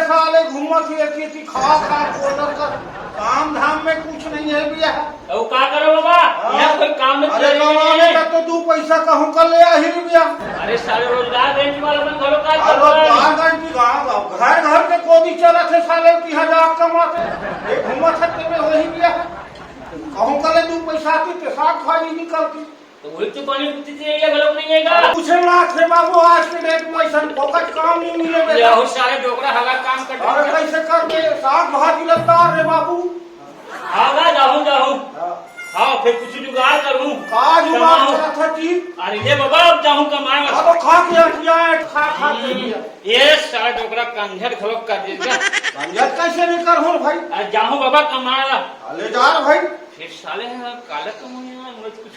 साले घूमत थी खा खा कोटर कर काम धाम में कुछ नहीं है भैया। अब का करो बाबा, यहाँ कोई काम नहीं। अरे कमाने का तो 2 पैसा कहूँ कर ले आही भैया। अरे साले रोजगार देने वाला मन घरों का घर घर के कोदी चला थे साले 30,000 कमाते ये घूमत है में वही भैया कहूँ कर ले 2 पैसा आती ते साग खाली निकलती तो वही तो पानी पूछती थी, ये गलत नहीं है कुछ लाख से बाबू आज के डेट में ऐसा फोकट काम नहीं मिले। ये हो सारे डोकरा हला काम करते। अरे कैसे करके साग भाजी लगता रे बाबू। आगा जाऊं हाँ फिर कुछ जुगाड़ करूं। का जुगाड़ करा था जी? अरे ये बाबा अब जाऊं कमाए। अब खा के खा के ये सारे डोकरा कंजर खलोक कर देगा। कंजर कैसे नहीं कर हो भाई? अरे जाऊं बाबा कमाए ले जा भाई। फिर साले काले कमाए मुझे कुछ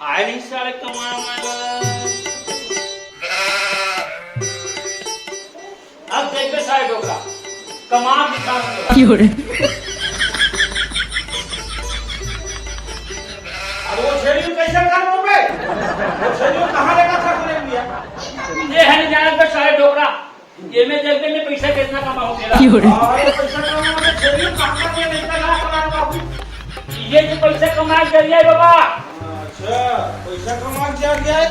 आए नहीं साले कमाए। अब देख सारे डोकरा कमा दिखा वो छेड़ी कैसे कर लो बे? वो छेड़ी कहाँ लेगा था तूने लिया? ये है नहीं जाना तो सारे डोकरा ये में देखते में पैसा कितना कमाऊं तेरा। अरे पैसा कमाने छेड़ी कहाँ के नहीं करा करा बाबू। ये जो पैसा कमा कर लिया बाबा। अच्छा पैसा कमा क्या गया है?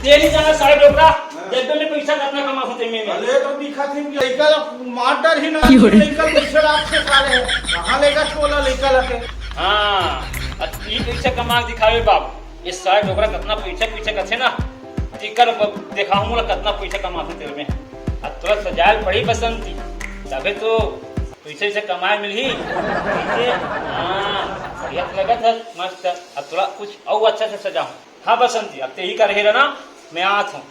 ये नहीं जाना सारे डोकरा देखते में पैसा कितना कमाऊं तेरे में। अरे तो दिखा थी लड़का मार डर ही ना लड़का पैसा आपसे साले कहाँ लेगा छोला लड़का लगे। हाँ ये पैसा कमा दिखावे बाप इस सारे डोकरा कितना पैसा पीछे कथे ना टिकर दिखाऊंगा कितना पैसा कमाते तेरे में। अब तुरंत सजायल पड़ी पसंद थी तभी तो पैसे से कमाए मिल ही। हाँ बढ़िया लगा था मस्त। अब थोड़ा कुछ और अच्छा से सजाऊं। हाँ बसंती अब यही कर रहे ना मैं आत हूँ।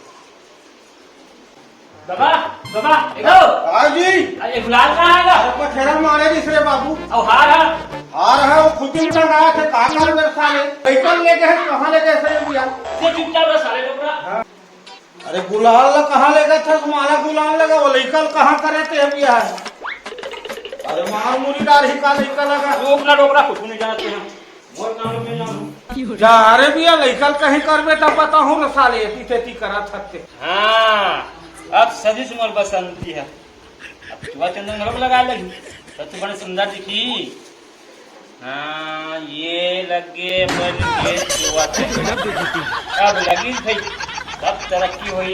बाबा बाबा देखो जी अरे गुलाल कहाँ आएगा? आपका ठेरा मारे दूसरे बाबू और हार है वो खुद ही टंगाया थे कहाँ कर मेरे साले पैकन ले गए कहाँ ले गए सही भैया से चुपचाप रहा साले डोकरा। अरे गुलाल कहाँ ले गए थे तुम्हारा गुलाल लगा वो लड़कल कहाँ करे थे भैया। अरे मार मुरीदार ही का लड़का लगा रोकना डोकरा कुछ नहीं जानते हैं और काम में ना जा अरे भैया लड़कल कहीं करबे तब पता हूँ ना साले एती करा थकते। हाँ अब सभी सुमल बसंती है। अब चुहा चंदन घरों लगा लगी तो तू बड़े सुंदर दिखी। हाँ ये लगे बन के चुहा अब लगी भाई तब तरक्की हुई।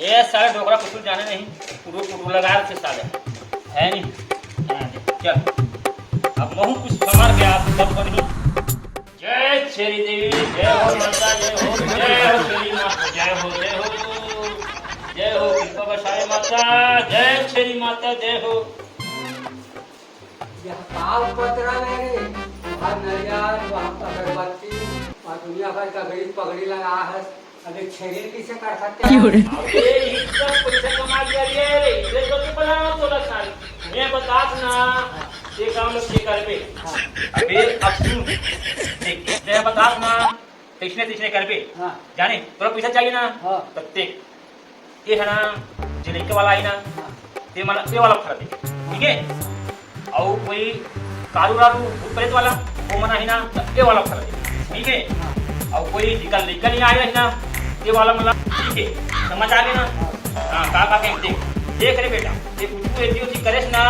ये सारे डोकरा कुछ जाने नहीं पुरु लगा रहे थे साले है नहीं। हाँ, चल अब महू कुछ संभाल गया आप सब बनी। जय श्री देवी जय हो माता जय हो श्री माता जय हो जय हो कृपा बसाए माता जय श्री माता जय हो। यह काल पत्र मेरे वहाँ नरियार वहाँ अगरबत्ती और दुनिया भर का गरीब पगड़ी लगा है। अरे छेड़ी किसे कर सकते हैं? अबे इसका पैसा कमा लिया रे इधर तो नहीं बनाना तो लगा मैं बता ना ये काम लोग ये कर पे। अबे अब सुन देख मैं बता ना तीसरे कर पे जाने थोड़ा पैसा चाहिए ना प्रत्येक ये है ना जिलेके वाला है ना ये वाला फर्क है ठीक है। और कोई कारू रारू प्रेत वाला वो मना है ना ये वाला फर्क है ठीक है। और कोई निकल नहीं आएगा ना ये वाला मतलब ठीक है समझ आ गया ना। हाँ का देख रे बेटा ये कुछ ऐसी करेस ना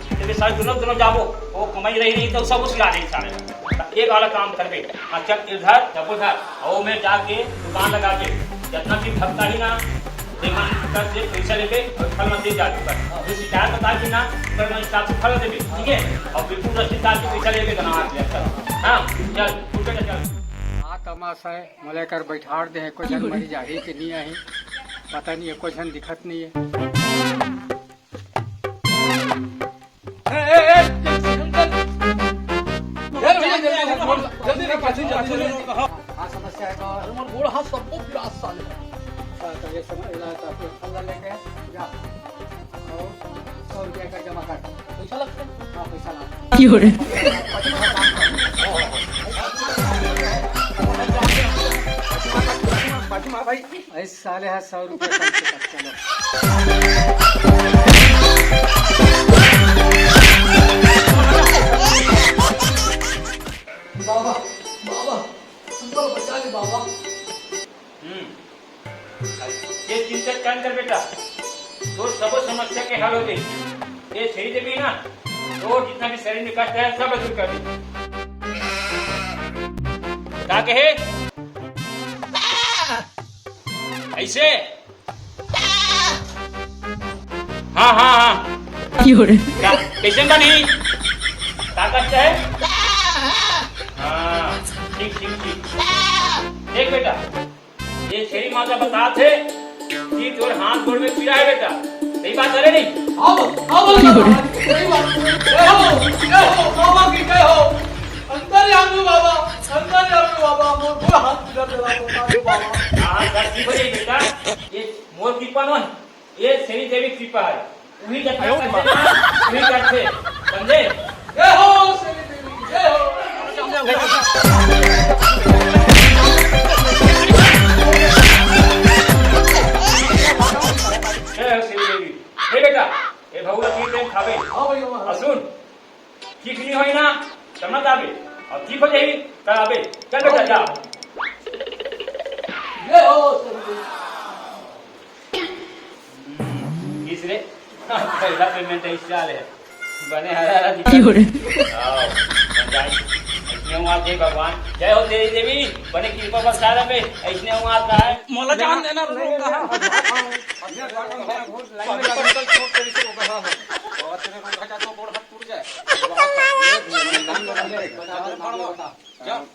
तेरे साथ दोनों जाबो वो कमाई रही तो सब उसकी आ रही सारे एक वाला काम कर बे। हाँ चल इधर जब उधर और मैं जाके दुकान लगा के जितना भी भक्ता ही ना से पैसा लेके और फल मत दे जाते पर शिकायत बता की ना पर मैं हिसाब से फल देवे ठीक है। और बिल्कुल रसीदार के पैसा लेके गना हाँ चल उठ के चल। हाँ तमाशा है मैं कर बैठा दे है कोई जन मरी जाही कि नहीं आई पता नहीं है कोई जन दिखत नहीं है। हाँ समस्या है हाथ सबको पिरास साले तो ये समझ तो फिर अंदर लेके जा और 100 रुपया का जमा कर पैसा लगता है। हाँ पैसा लगा भाई ऐसे साले है 100 रुपया चलो बाबा बाबा पर बचा ले बाबा। ये चिंता कान कर बेटा, तो सब समस्या के हल हो गई। ये शरीर देवी ना, तो जितना भी शरीर में कष्ट है सब दूर कर दी। क्या कहे? ऐसे? हाँ हाँ हाँ। क्या कैसे बनी? क्या करता है? हाँ ठीक ठीक ठीक। देख बेटा, ये शरीर माता बता थे कि तोर हाथ गोड़ में पीड़ा है बेटा, सही बात है नहीं? आओ सही बात। जय हो बाबा की जय हो। अंदर आलू बाबा, अंदर आलू बाबा, मोर पूरा हाथ पीड़ा दे बाबा। हाँ गलती हो गई बेटा, ये मोर कृपा नहीं, ये शरीर देवी कृपा है। वही करते वही करते, समझे? जय हो श्री देवी, जय हो। हे बेटा, ये भगुला की टाइम खावे। हाँ भैया। और सुन, ठीक नहीं होई ना, समझ आवे, और ठीक हो जाएगी तब आवे। चल बेटा जा। जय हो श्री देवी। तीसरे पहला पेमेंट इस साल है, बने हरा दिखा। आओ, जाए। ऐसने हुआ जय भगवान, जय हो तेरी देवी, बने कृपा बरसात में। ऐसने हुआ का है मोला जान देना रोग कहा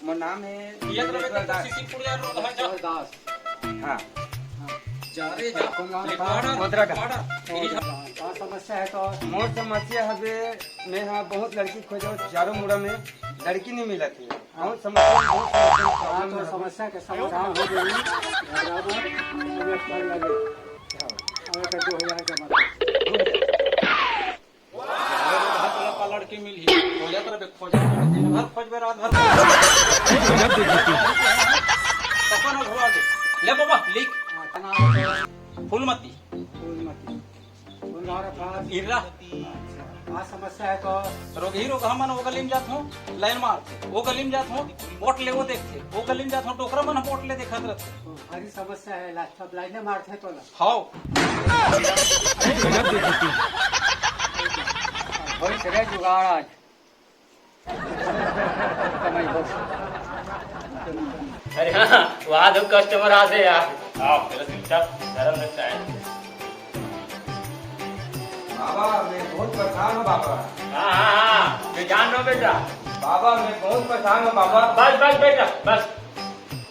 मोर नाम है ये तरह का सीसी पुड़िया रोग है जा दास। हाँ जा रे जा मोदरा का क्या समस्या है तो? मोर समस्या हवे मैं हाँ बहुत लड़की खोजो चारों मुड़ा में लड़की नहीं मिलत है। बहुत समस्या हाँ तो समस्या के समाधान हो गई। बराबर हमें फल लगे हमें तो 2000 जमा लड़की मिली खोजा तरह खोजा दिन भर खोजबे रात भर तपन घुआ दे ले बाबा लिख फूलमती इरा क्या समस्या है तो? रोग ही रोग हमन वो गलीम जात हूँ लाइन मार वो गलीम जात हूँ वोट ले वो देखते वो गलीम जात हूँ टोकरा मन वोट ले देखत रहते। हरी समस्या है, सब लाइने मारते तो ना। हाउ होई सरे जुगाड़ आज कमाई हो। अरे हाँ, वहाँ तो कस्टमर आते यार। आओ मेरा चुपचाप गरम लगता है। बाबा मैं बहुत परेशान हूँ बाबा। हाँ हाँ हाँ, मैं जान रहा हूँ बेटा। बाबा मैं बहुत परेशान हूँ बाबा। बस बस बेटा बस,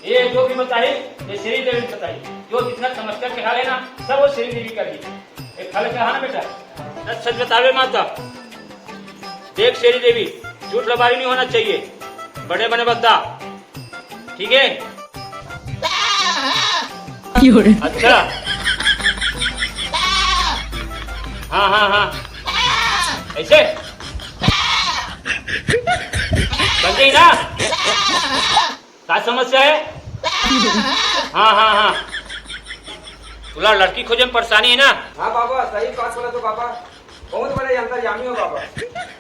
ये जो भी बताई ये श्री देवी बताई। जो जितना समस्या के हाल है ना सब वो श्री देवी करी। एक फल कहा ना बेटा, सच सच बतावे माता। देख श्री देवी, झूठ लबारी नहीं होना चाहिए, बड़े बने बद्दा, ठीक है? अच्छा हाँ हाँ हाँ ऐसे बन गई ना? क्या समस्या है? हाँ हाँ हाँ, तुला लड़की खोजे में परेशानी है ना? हाँ बाबा सही बात बोला तो बाबा, बहुत बड़े अंतर्यामी हो बाबा।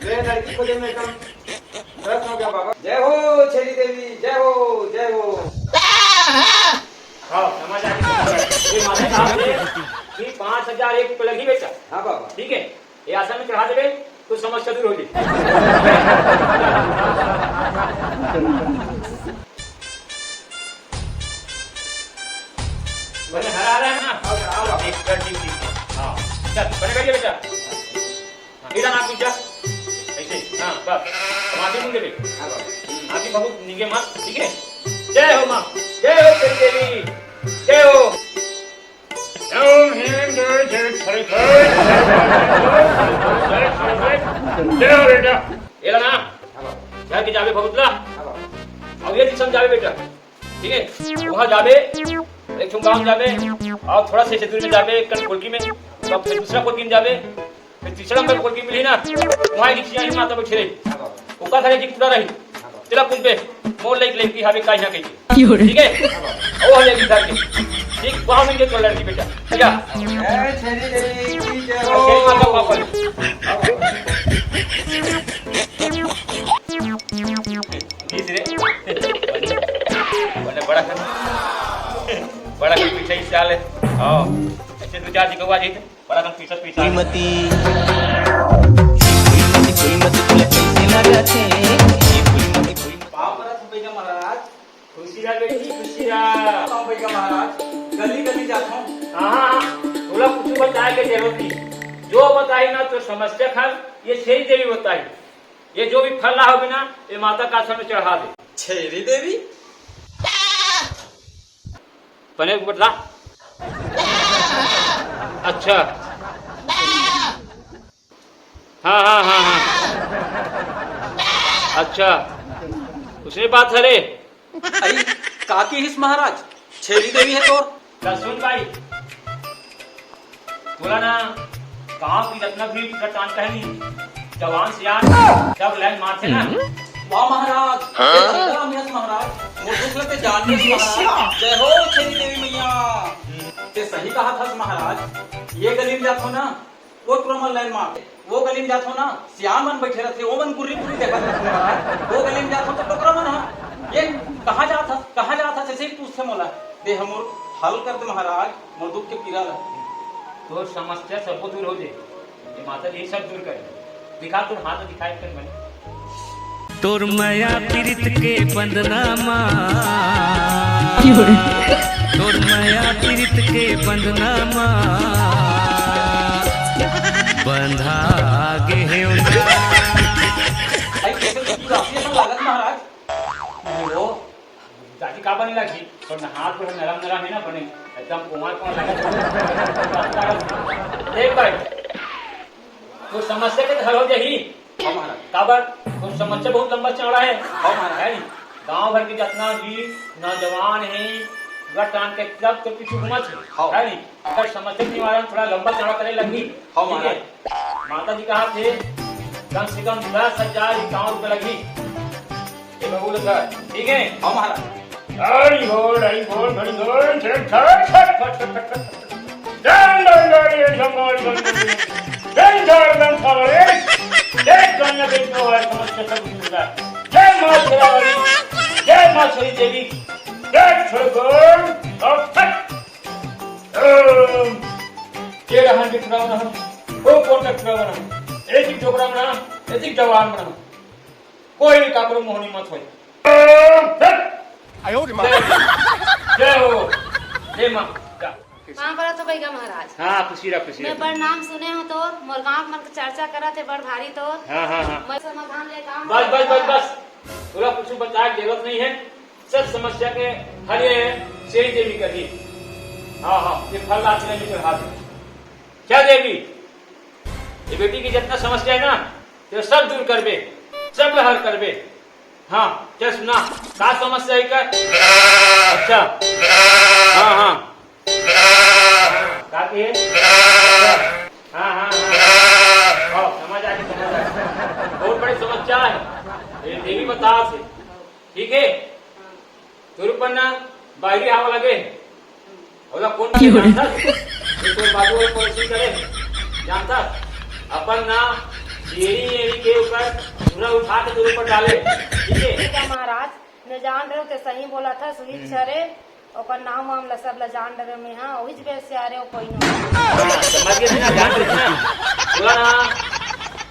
मैं लड़की खोजे में एकदम रस हो गया बाबा। जय हो छेली देवी, जय हो जय हो। हाँ समझ आ गई। ये माने साहब से कि 5000 एक पे लगी बेटा। हाँ बाबा ठीक है, ये आसान में चढ़ा देवे तो समस्या दूर हो जाए। बने हरा रहा है ना? आओ एक कर ठीक ठीक। हाँ चल बने बैठिए बेटा। मेरा नाम पूछा ऐसे। हाँ बस समाधि मुंडे में हाँ बाबा आगे बहुत निगे मत, ठीक है? जय हो माँ, जय हो तेरी देवी, जय हो। ओम ह्रीं जय जय छय छय जय हो बेटा। ये लगा हाँ बाबा क्या कि जावे भगतला हाँ बाबा। अब ये दिशा जावे बेटा, ठीक है? वहाँ जावे एक गांव जावे और थोड़ा से दूर में जावे कल कोलकी में, तब फिर दूसरा कोलकी में जावे, फिर तीसरा कल कोलकी मिली ना वहाँ रिक्शा ही माता बैठे रही। ओका थारे जिक रही तेरा कुल पे मोर लाइक लड़की हावे काई ना कही, ठीक है? वो लेगी घर के, ठीक? वहाँ मिल गए तो लड़की बेटा, ठीक है? जय छेली देवी की जय और शेरी माता हो। पापा तीसरे वरना बड़ा कर पीछे ही चाल है हाँ ऐसे दो चार जिगवा जी बड़ा कर पीछे श्रीमती तुला कैसे लगाते पाव परत भैया महाराज खुशी रहा बेटी खुशी रहा पाव भैया महाराज गली गली जाता हूँ हाँ थोड़ा कुछ बताए के जरूरत नहीं जो बताई ना तो समस्या खल ये छेरी देवी बताई ये जो भी फल रहा होगी ना ये माता का आश्रम में चढ़ा दे छेरी देवी पनीर बदला अच्छा हाँ हाँ हाँ हाँ अच्छा उसने बात है रे अरे काकी हिस महाराज छेरी देवी है तो क्या सुन भाई बोला ना गांव की रत्ना भी कटान कहीं जवान सियान सब लाइन मारते ना वाह महाराज महाराज वो दूसरे के जानने महाराज जय हो छेरी देवी मैया ते सही कहा था महाराज ये गली में जात हो ना वो क्रमल लाइन मार वो गली में जात हो ना सियान मन बैठे रहते वो मन गुर्री गुर्री देखा महाराज वो गली में जात हो तो टोकरा मन ये कहाँ जाता जैसे ही पूछते मोला दे हम हल कर दे महाराज मोर दुख के पीरा ला तो समस्या सबको दूर हो जाए ये माता जी सब दूर करे दिखा तुम हाथ दिखाई कर मैंने तोर माया पीरित के बंदनामा तोर माया पीरित के बंदनामा बंधा गे है आई कैसे लागत महाराज वो जाति का बनी लगी पर हाथ पर नरम नरम है ना बने एकदम कुमार को लगा देख भाई तो समस्या के हल हो जाही काबर तो समस्या बहुत लंबा चौड़ा है गांव भर के जितना भी नौजवान है गटान के सब तो पीछे घुमत है नहीं अगर समस्या के निवारण थोड़ा लंबा चौड़ा करे लगी माता जी कहा थे कम से कम 10,051 रुपए लगी ठीक है हरी बोल हरी बोल हरी बोल छट छट छट छट छट डन डन डन ये जमाल डन डन डन फॉलोए देख कन्या देखो है समस्या सब पूरा जय मां शेरावाली जय मां श्री देवी जय छोड़ और फट ये रहन के खराब ना वो कोट का खराब ना एक ही टोकरा ना एक ही जवान ना कोई भी काकरो मोहनी मत होए जय हो जय मां कहाँ पर तो भैया महाराज हाँ खुशी रहा मैं बड़ नाम सुने हो तो मोर गाँव मन के चर्चा करा थे बड़ भारी तो हाँ हाँ हाँ मैं समाधान ले काम बस बस बस बस पूरा कुछ बताने की जरूरत नहीं है सब समस्या के हल ये है श्री देवी का ही हाँ हाँ ये फल लाते हैं चढ़ा दे क्या देवी ये बेटी की जितना समस्या है ना ये सब दूर करबे सब हल करबे हाँ क्या सुना का समस्या है कर अच्छा हाँ हाँ काकी है हाँ हाँ हाँ समझ आ बहुत बड़ी समस्या है ये देवी बता से ठीक है तुरपन्ना बाहरी हवा लगे और कौन जानता तो बाबू पॉलिसी करे जानता अपन ना येरी के ऊपर पूरा उठा के दूर पर डाले ठीक है महाराज मैं जान रहे हो तो सही बोला था सुनील सरे और नाम वाम सब ला जान रहे में हाँ वही जगह से आ रहे हो कोई ना समझ गए ना जान रहे ना बोला ना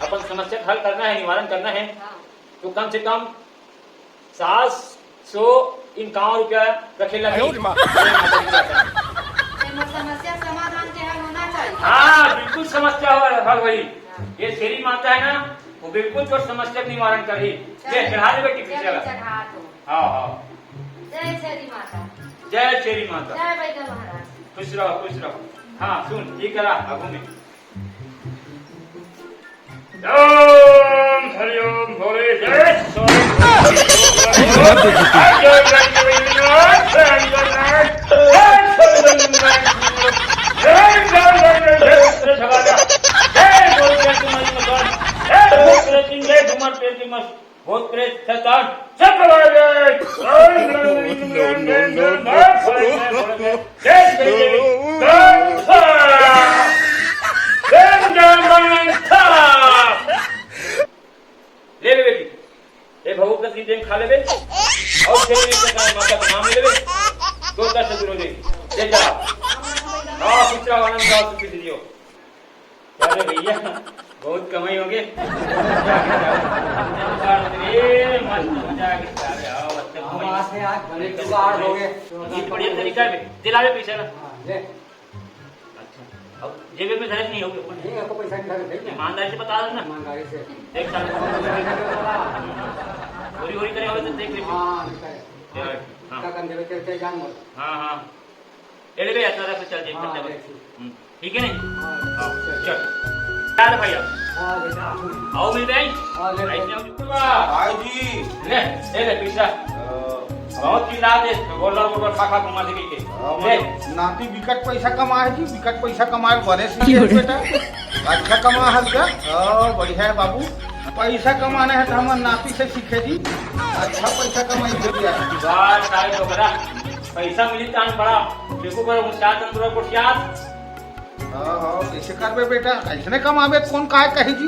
अपन समस्या हल करना है निवारण करना है तो कम से कम 751 रुपया रखे लगे समस्या समाधान के हल होना चाहिए हाँ बिल्कुल समस्या हल वही ये श्री माता है ना वो बिल्कुल तो समस्या का निवारण कर ही चढ़ा दे बेटी पीछे हाँ हाँ जय श्री माता जय श्री माता जय भैया महाराज खुश रहो हाँ सुन ये करा आगू में ओम हरि ओम भोले जय भूत प्रेत शैतान सब ले बेटी ये भगवत का सीधे खा ले बे और माता का नाम कमाई होंगे ए मस्त मजा आ गया आओ बच्चे हम आज से आज बड़े जुगाड़ हो गए ये तो बढ़िया तरीका है दिलावे पैसा ना हाँ, ले अच्छा अब जेब में धरे नहीं होगे नहीं आपको पैसा निकाल के भेजना ईमानदारी से बता देना ईमानदारी से एक साल चोरी वोरी करे होगे तो देख लीजिए हाँ निकाल हाँ क्या करने के जान मोल हाँ हाँ एले भी यात्रा से चल हाँ जाए देखिए ठीक है नहीं हाँ चल याद भाई अब हाँ ले आओ मिल गई हाँ ले भाई जी ले पिज्जा बहुत चिल्ला दे गोलर खा घुमा दे के ले नाती विकट पैसा कमाए जी विकट पैसा कमाए बड़े सीखे बेटा अच्छा कमा है क्या बढ़िया है बाबू पैसा कमाना है तो हमारे नाती से सीखे जी अच्छा पैसा कमाई दे दिया बात सारे तो करा पैसा मिली तान बड़ा देखो पर मुस्कान तंदुरा को याद हाँ कैसे करबे बेटा कैसे कमाबे कौन काहे कही जी